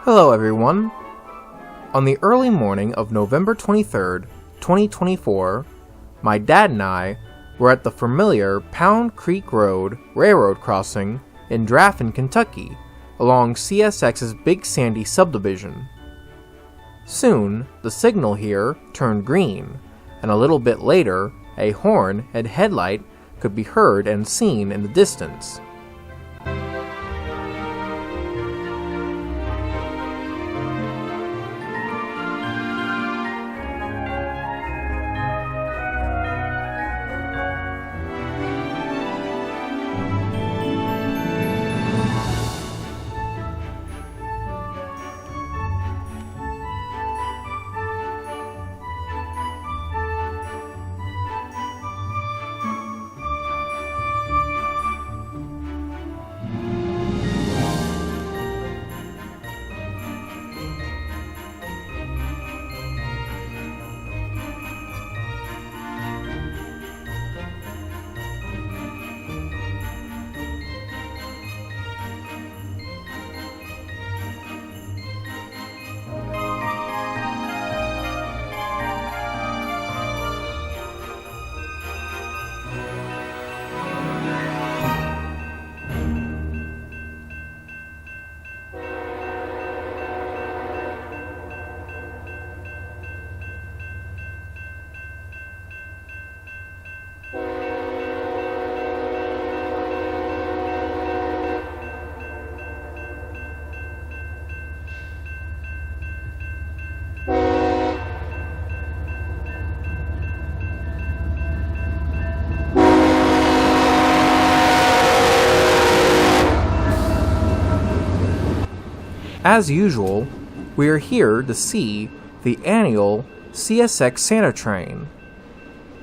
Hello everyone. On the early morning of November 23rd, 2024, my dad and I were at the familiar Pound Creek Road railroad crossing in Draffin, Kentucky, along CSX's Big Sandy subdivision. Soon, the signal here turned green, and a little bit later, a horn and headlight could be heard and seen in the distance. As usual, we are here to see the annual CSX Santa Train.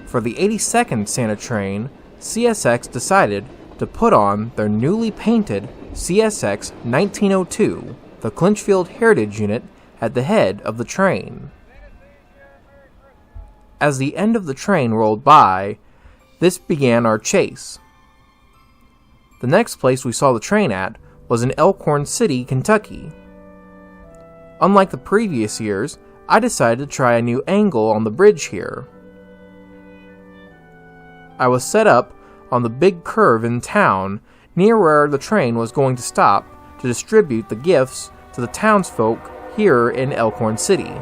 For the 82nd Santa Train, CSX decided to put on their newly painted CSX 1902, the Clinchfield Heritage Unit, at the head of the train. As the end of the train rolled by, this began our chase. The next place we saw the train at was in Elkhorn City, Kentucky. Unlike the previous years, I decided to try a new angle on the bridge here. I was set up on the big curve in town near where the train was going to stop to distribute the gifts to the townsfolk here in Elkhorn City.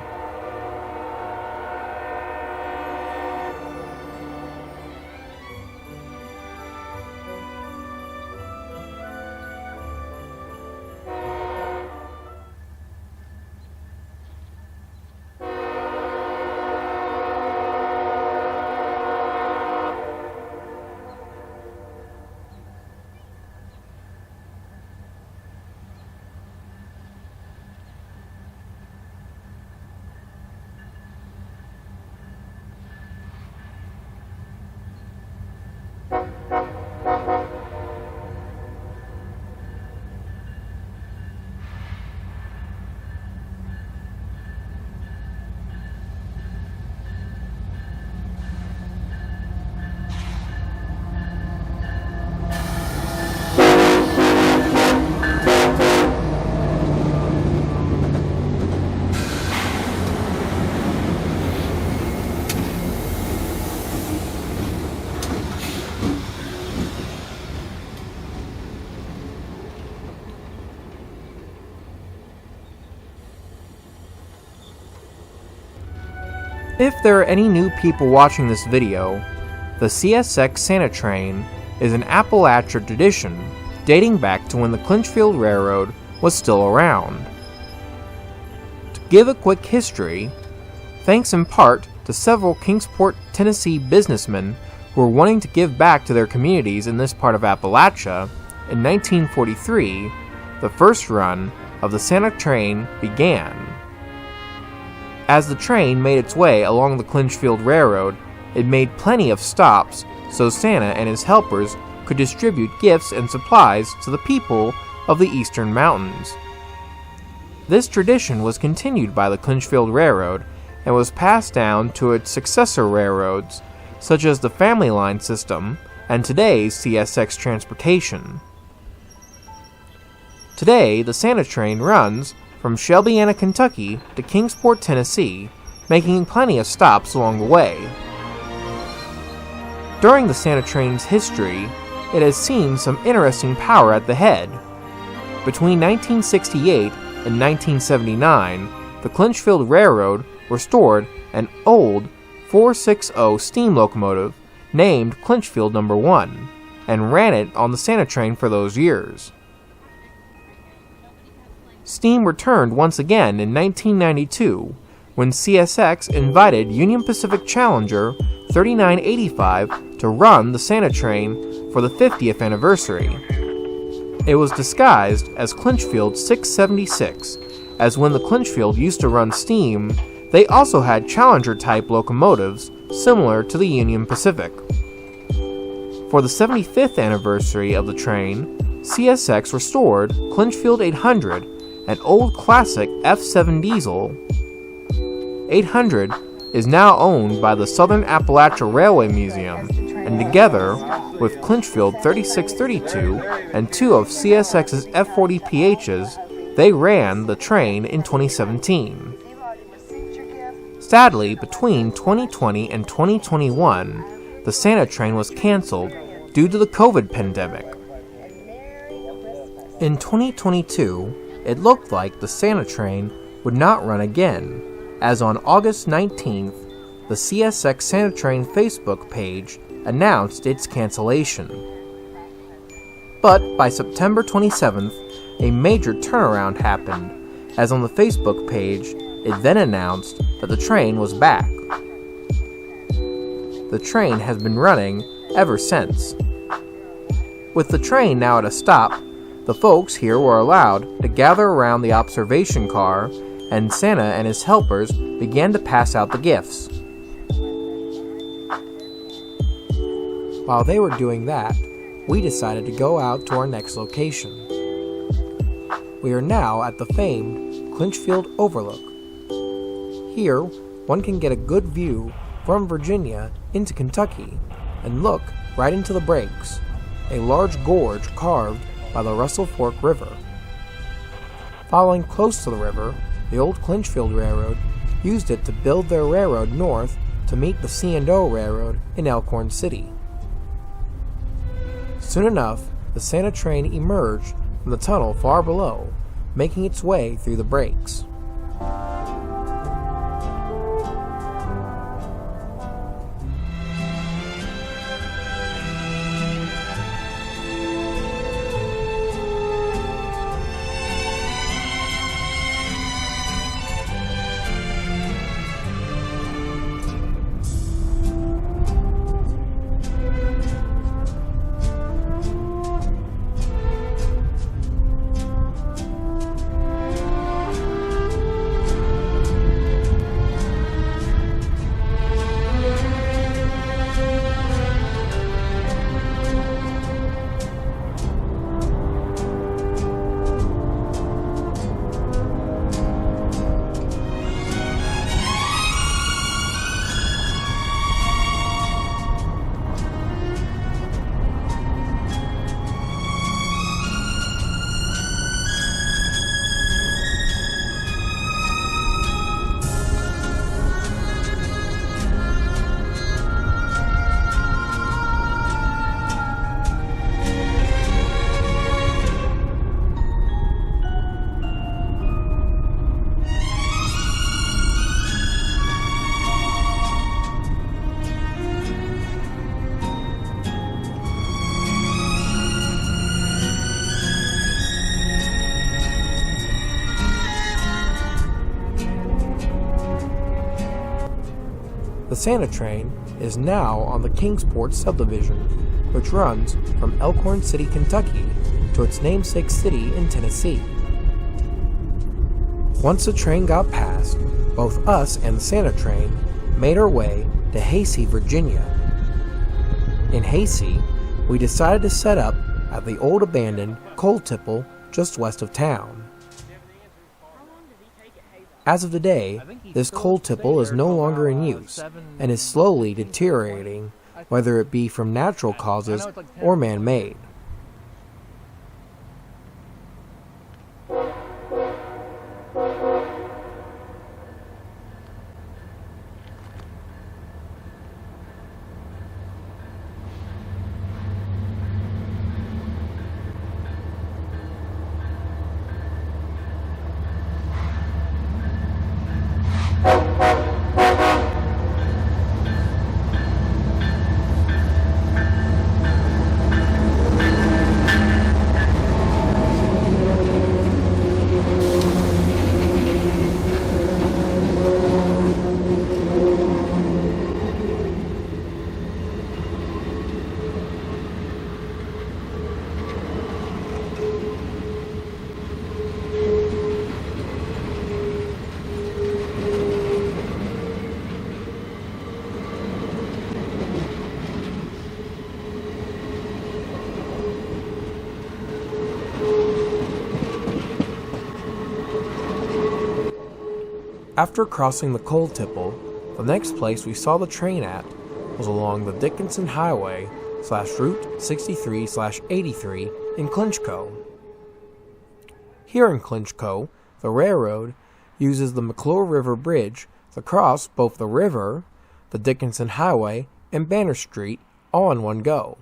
If there are any new people watching this video, the CSX Santa Train is an Appalachia tradition dating back to when the Clinchfield Railroad was still around. To give a quick history, thanks in part to several Kingsport, Tennessee businessmen who were wanting to give back to their communities in this part of Appalachia, in 1943, the first run of the Santa Train began. As the train made its way along the Clinchfield Railroad, it made plenty of stops so Santa and his helpers could distribute gifts and supplies to the people of the eastern mountains. This tradition was continued by the Clinchfield Railroad and was passed down to its successor railroads, such as the Family Line system and today's CSX transportation. Today, the Santa Train runs from Shelbyana, Kentucky to Kingsport, Tennessee, making plenty of stops along the way. During the Santa train's history, it has seen some interesting power at the head. Between 1968 and 1979, the Clinchfield Railroad restored an old 460 steam locomotive named Clinchfield No. 1 and ran it on the Santa train for those years. Steam returned once again in 1992 when CSX invited Union Pacific Challenger 3985 to run the Santa train for the 50th anniversary. It was disguised as Clinchfield 676, as when the Clinchfield used to run steam, they also had Challenger-type locomotives similar to the Union Pacific. For the 75th anniversary of the train, CSX restored Clinchfield 800, an old classic F7 diesel. 800 is now owned by the Southern Appalachia Railway Museum, and together with Clinchfield 3632 and two of CSX's F40 PHs, they ran the train in 2017. Sadly, between 2020 and 2021, the Santa train was canceled due to the COVID pandemic. In 2022, it looked like the Santa train would not run again, as on August 19th, the CSX Santa Train Facebook page announced its cancellation. But by September 27th, a major turnaround happened, as on the Facebook page, it then announced that the train was back. The train has been running ever since. With the train now at a stop, the folks here were allowed to gather around the observation car, and Santa and his helpers began to pass out the gifts. While they were doing that, we decided to go out to our next location. We are now at the famed Clinchfield Overlook. Here, one can get a good view from Virginia into Kentucky and look right into the breaks, a large gorge carved by the Russell Fork River. Following close to the river, the old Clinchfield Railroad used it to build their railroad north to meet the C&O Railroad in Elkhorn City. Soon enough, the Santa train emerged from the tunnel far below, making its way through the breaks. The Santa train is now on the Kingsport subdivision, which runs from Elkhorn City, Kentucky to its namesake city in Tennessee. Once the train got past, both us and the Santa train made our way to Haysi, Virginia. In Haysi, we decided to set up at the old abandoned coal tipple just west of town. As of today, this coal tipple is no longer in use and is slowly deteriorating, whether it be from natural causes or man-made. After crossing the coal tipple, the next place we saw the train at was along the Dickinson Highway / Route 63/83 in Clinchco. Here in Clinchco, the railroad uses the McClure River Bridge to cross both the river, the Dickinson Highway, and Banner Street all in one go.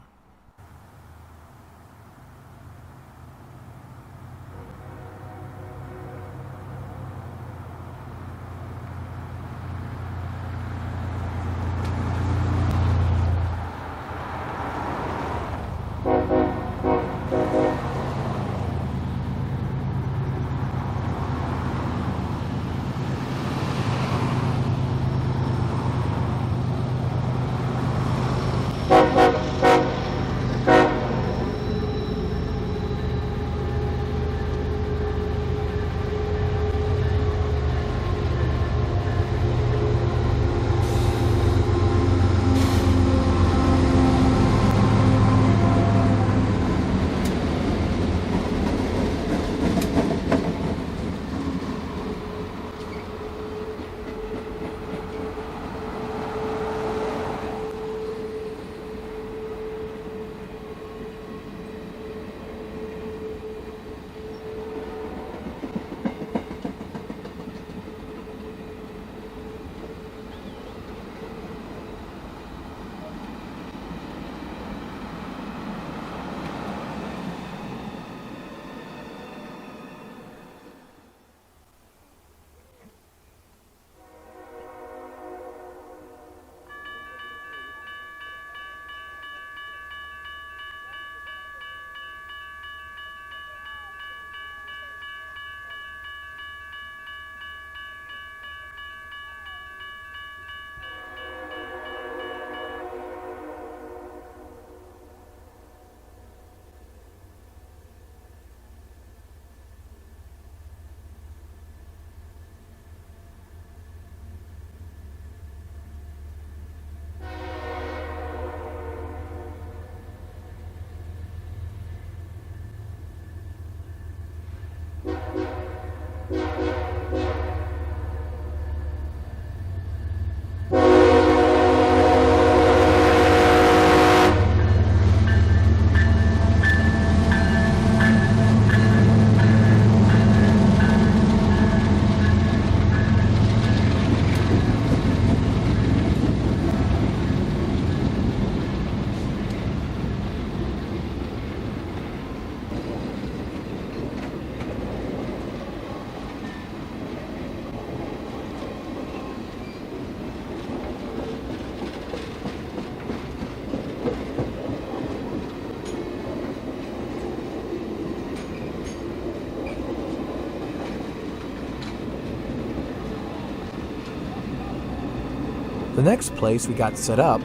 The next place we got set up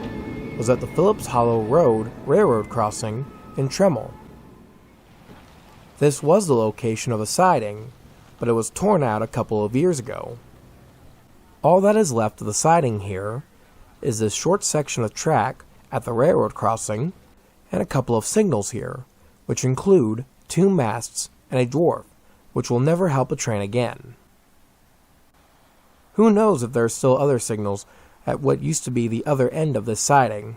was at the Phillips Hollow Road railroad crossing in Tremel. This was the location of a siding, but it was torn out a couple of years ago. All that is left of the siding here is this short section of track at the railroad crossing and a couple of signals here, which include 2 masts and a dwarf, which will never help a train again. Who knows if there are still other signals at what used to be the other end of this siding.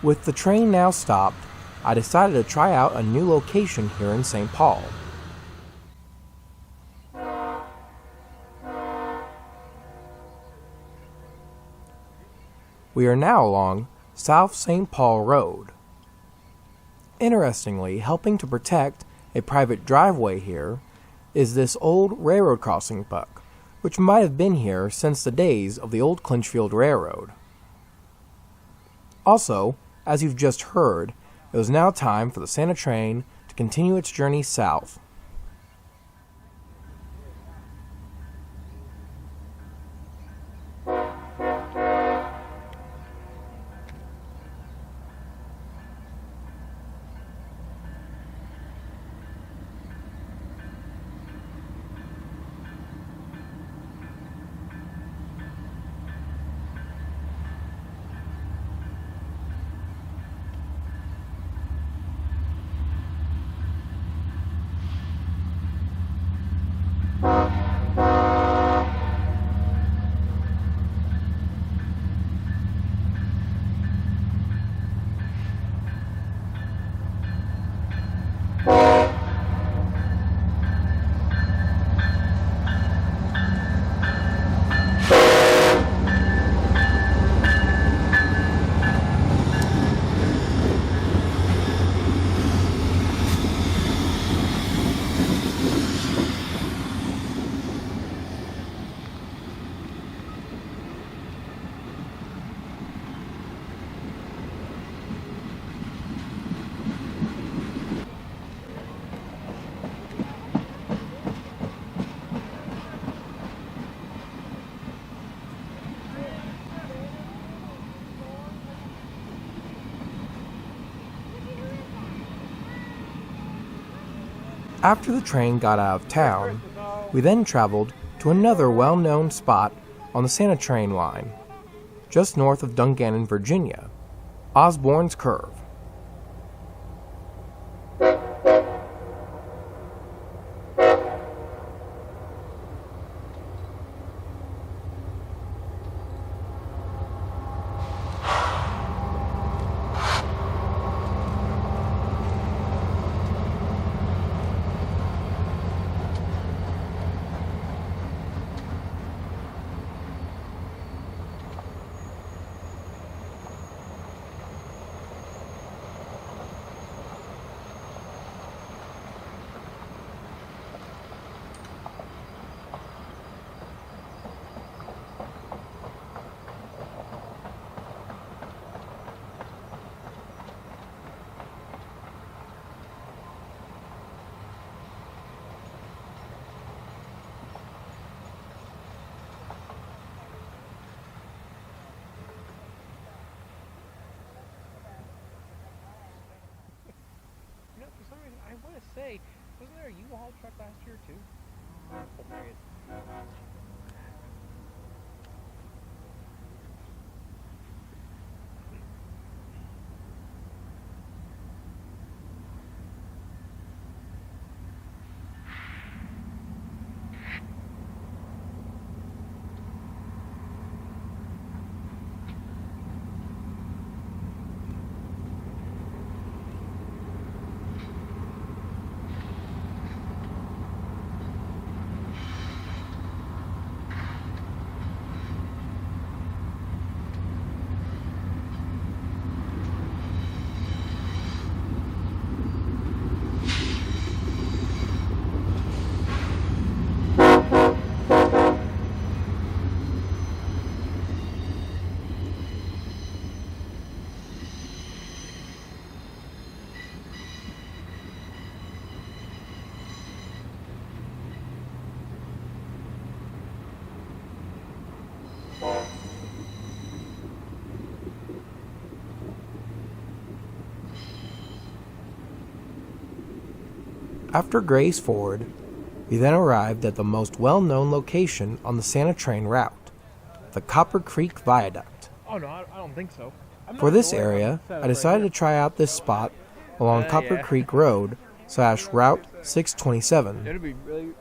With the train now stopped, I decided to try out a new location here in St. Paul. We are now along South St. Paul Road. Interestingly, helping to protect a private driveway here is this old railroad crossing puck, which might have been here since the days of the old Clinchfield Railroad. Also, as you've just heard, it was now time for the Santa train to continue its journey south. After the train got out of town, we then traveled to another well-known spot on the Santa train line, just north of Dungannon, Virginia, Osborne's Curve. Hey, wasn't there a U-Haul truck last year too? Oh, there he is. After Gray's Ford, we then arrived at the most well-known location on the Santa train route, the Copper Creek Viaduct. Oh no, I don't think so. For this area, I decided to try out this spot along Copper Creek Road / Route 627. It'd be really.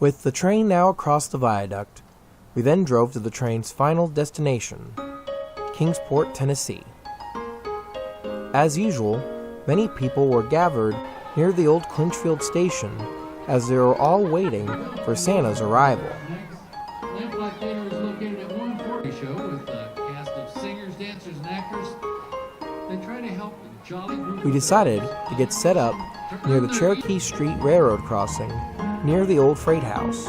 With the train now across the viaduct, we then drove to the train's final destination, Kingsport, Tennessee. As usual, many people were gathered near the old Clinchfield station as they were all waiting for Santa's arrival. Lamplight Theater is located at 140 show with a cast of singers, dancers, and actors. They try to help a jolly group. We decided to get set up near the Cherokee Street Railroad crossing near the old freight house.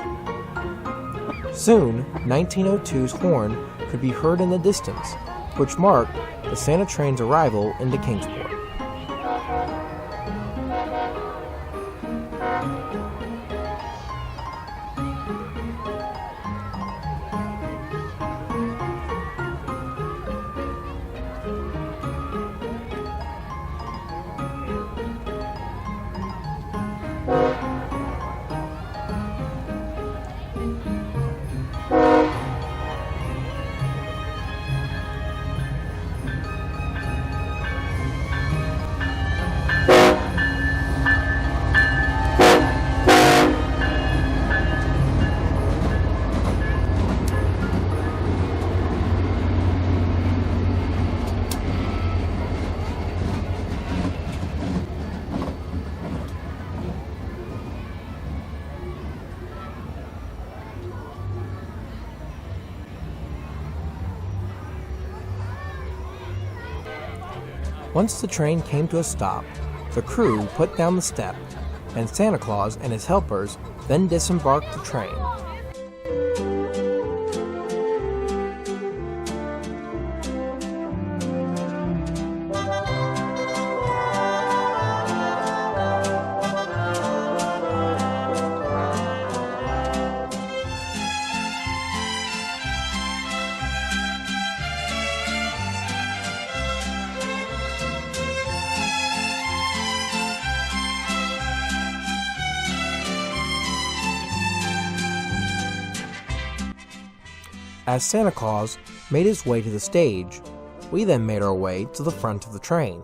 Soon, 1902's horn could be heard in the distance, which marked the Santa train's arrival into Kingsport. Once the train came to a stop, the crew put down the step, and Santa Claus and his helpers then disembarked the train. As Santa Claus made his way to the stage, we then made our way to the front of the train.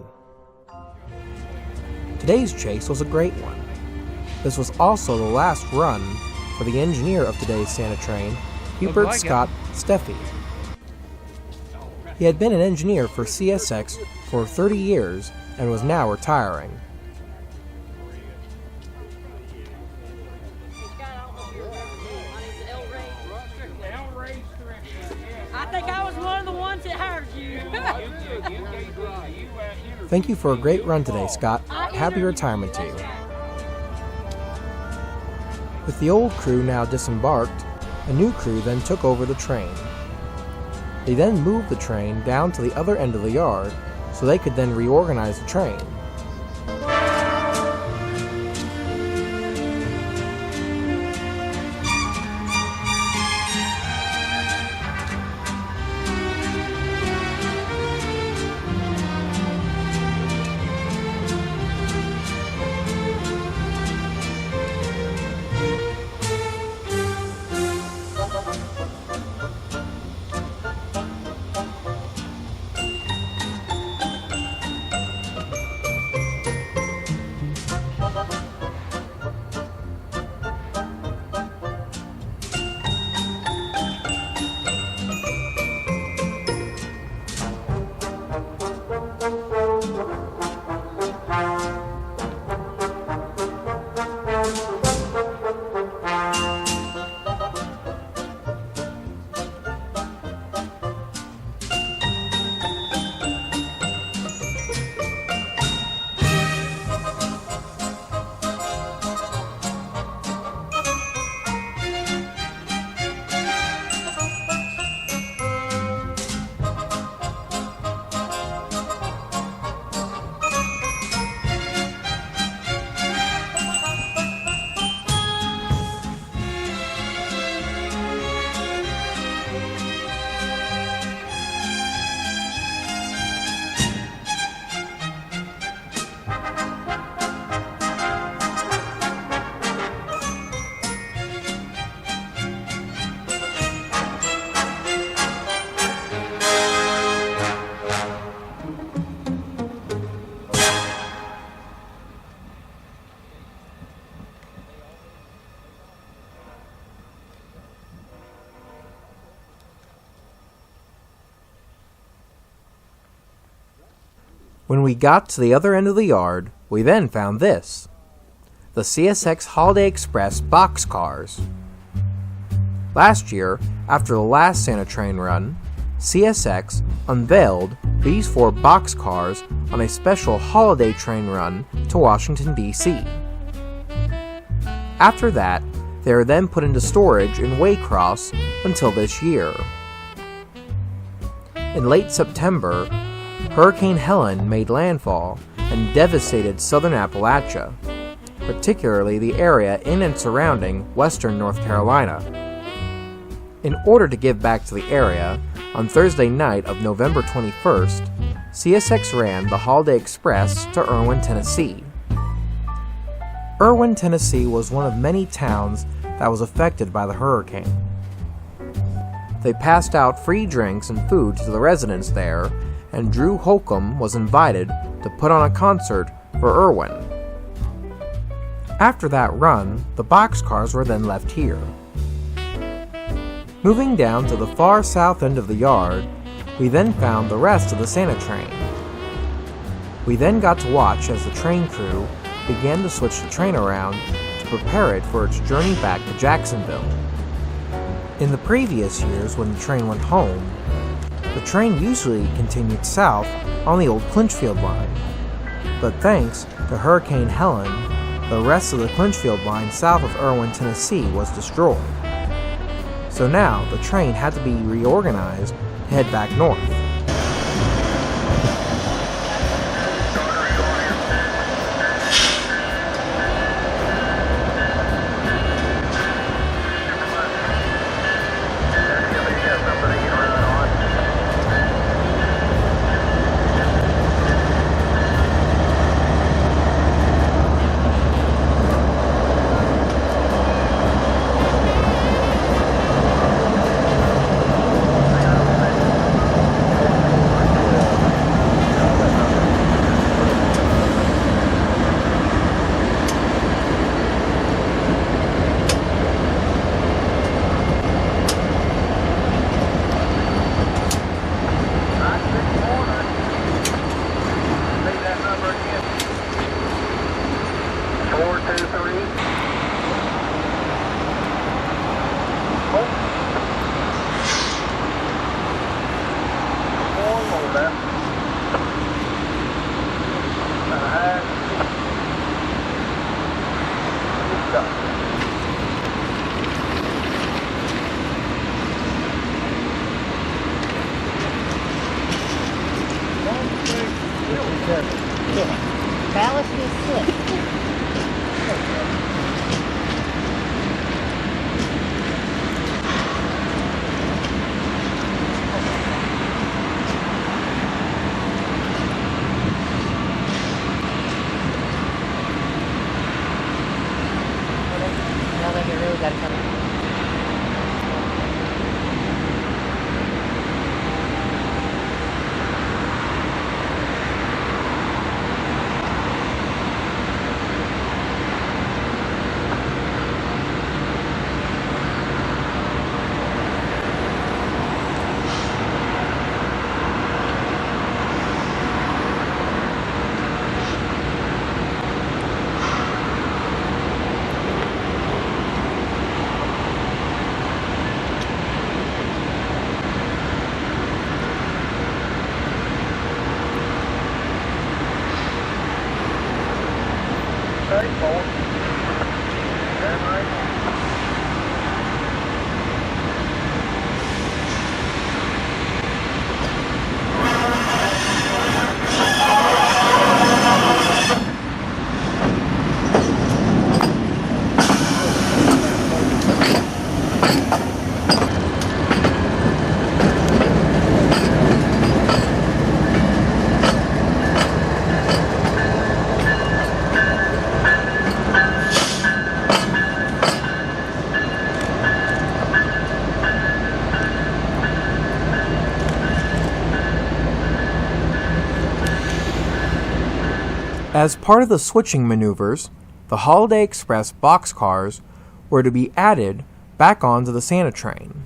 Today's chase was a great one. This was also the last run for the engineer of today's Santa train, Hubert Scott Steffi. He had been an engineer for CSX for 30 years and was now retiring. I think I was one of the ones that hired you. Thank you for a great run today, Scott. Happy retirement to you. With the old crew now disembarked, a new crew then took over the train. They then moved the train down to the other end of the yard so they could then reorganize the train. When we got to the other end of the yard, we then found this: the CSX Holiday Express boxcars. Last year, after the last Santa train run, CSX unveiled these 4 boxcars on a special holiday train run to Washington, D.C. After that, they were then put into storage in Waycross until this year. In late September, Hurricane Helen made landfall and devastated southern Appalachia, particularly the area in and surrounding western North Carolina. In order to give back to the area, on Thursday night of November 21st, CSX ran the Holiday Express to Erwin, Tennessee. Erwin, Tennessee was one of many towns that was affected by the hurricane. They passed out free drinks and food to the residents there, and Drew Holcomb was invited to put on a concert for Erwin. After that run, the boxcars were then left here. Moving down to the far south end of the yard, we then found the rest of the Santa train. We then got to watch as the train crew began to switch the train around to prepare it for its journey back to Jacksonville. In the previous years, when the train went home, the train usually continued south on the old Clinchfield line. But thanks to Hurricane Helen, the rest of the Clinchfield line south of Erwin, Tennessee was destroyed. So now the train had to be reorganized to head back north. Ballast is 6. Now that you really got to come in. As part of the switching maneuvers, the Holiday Express boxcars were to be added back onto the Santa train.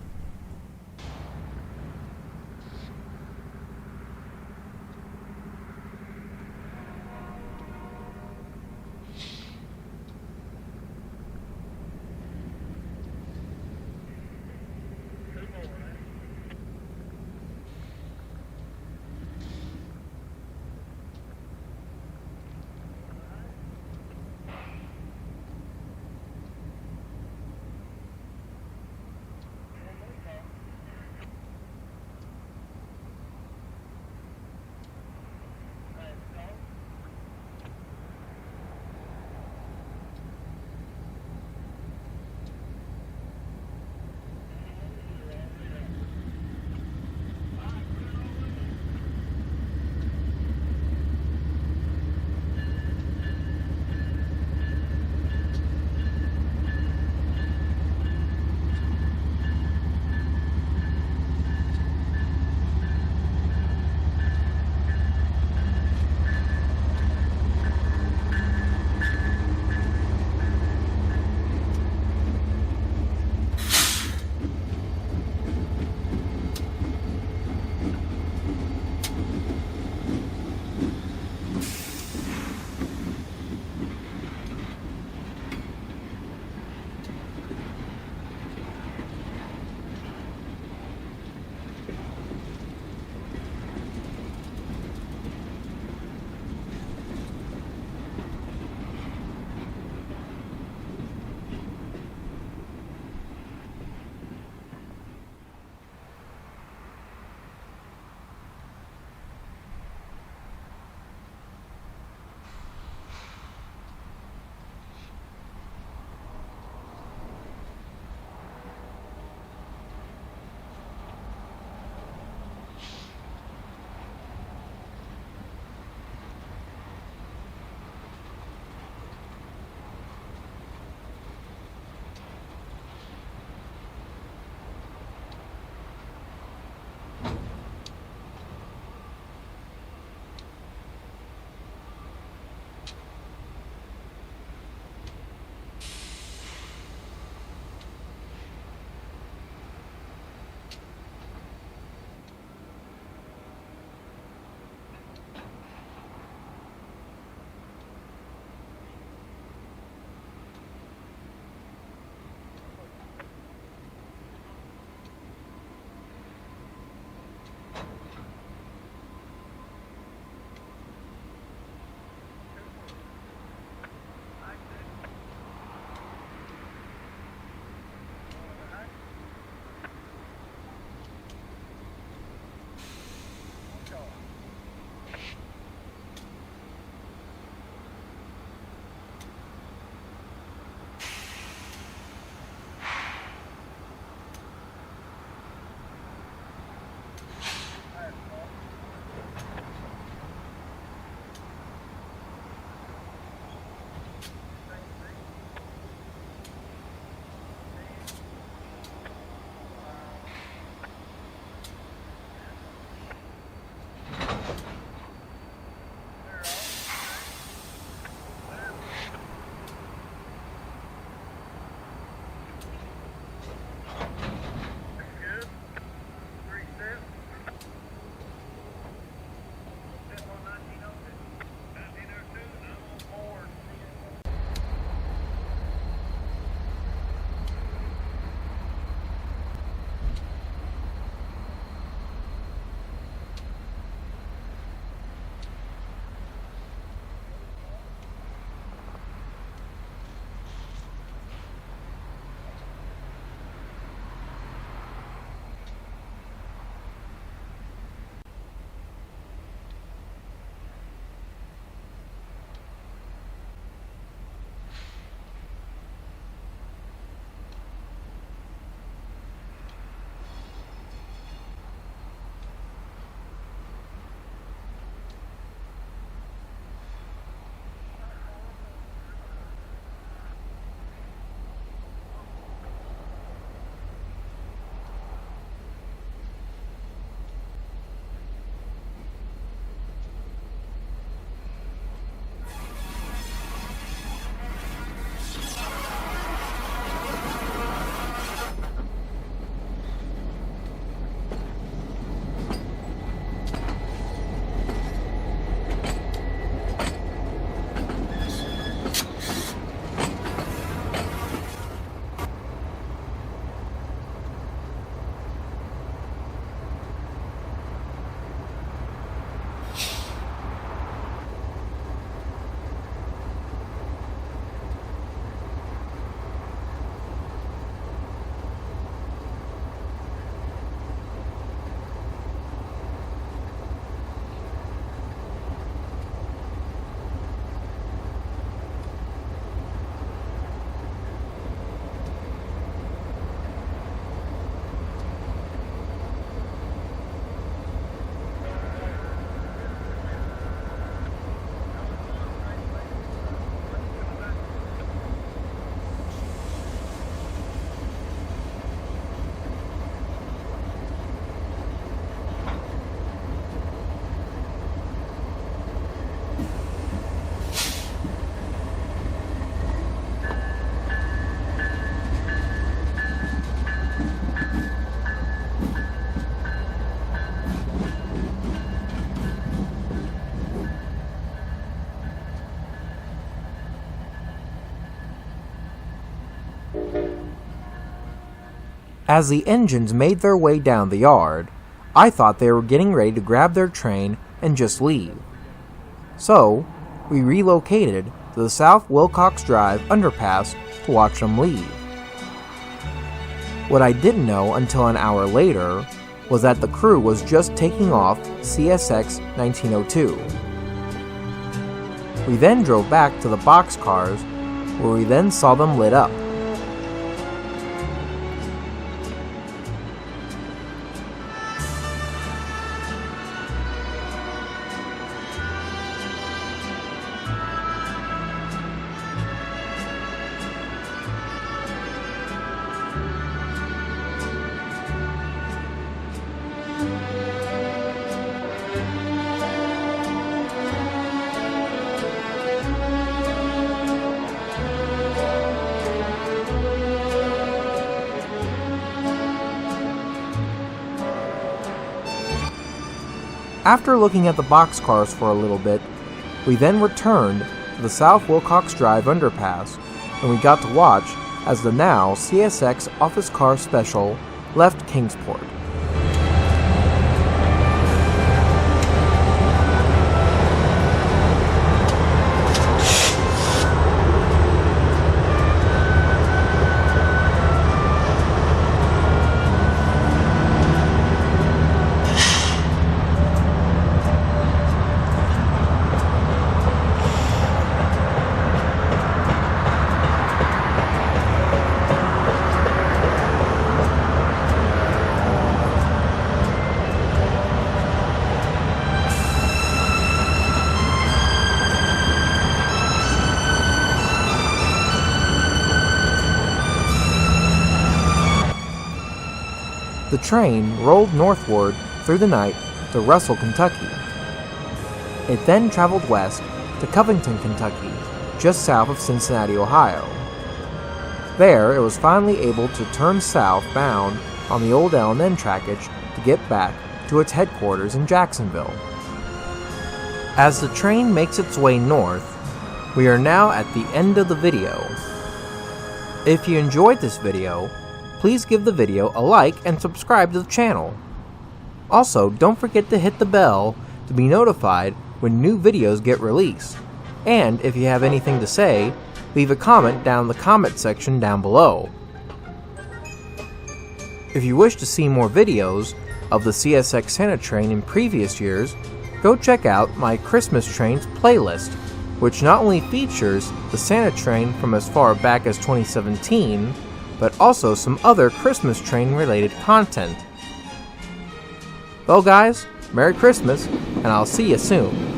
As the engines made their way down the yard, I thought they were getting ready to grab their train and just leave. So, we relocated to the South Wilcox Drive underpass to watch them leave. What I didn't know until an hour later was that the crew was just taking off CSX 1902. We then drove back to the boxcars, where we then saw them lit up. After looking at the boxcars for a little bit, we then returned to the South Wilcox Drive underpass, and we got to watch as the now CSX office car special left Kingsport. The train rolled northward through the night to Russell, Kentucky. It then traveled west to Covington, Kentucky, just south of Cincinnati, Ohio. There, it was finally able to turn southbound on the old L&N trackage to get back to its headquarters in Jacksonville. As the train makes its way north, we are now at the end of the video. If you enjoyed this video, please give the video a like and subscribe to the channel. Also, don't forget to hit the bell to be notified when new videos get released. And if you have anything to say, leave a comment down in the comment section down below. If you wish to see more videos of the CSX Santa train in previous years, go check out my Christmas Trains playlist, which not only features the Santa train from as far back as 2017, but also some other Christmas train related content. Well guys, Merry Christmas, and I'll see you soon.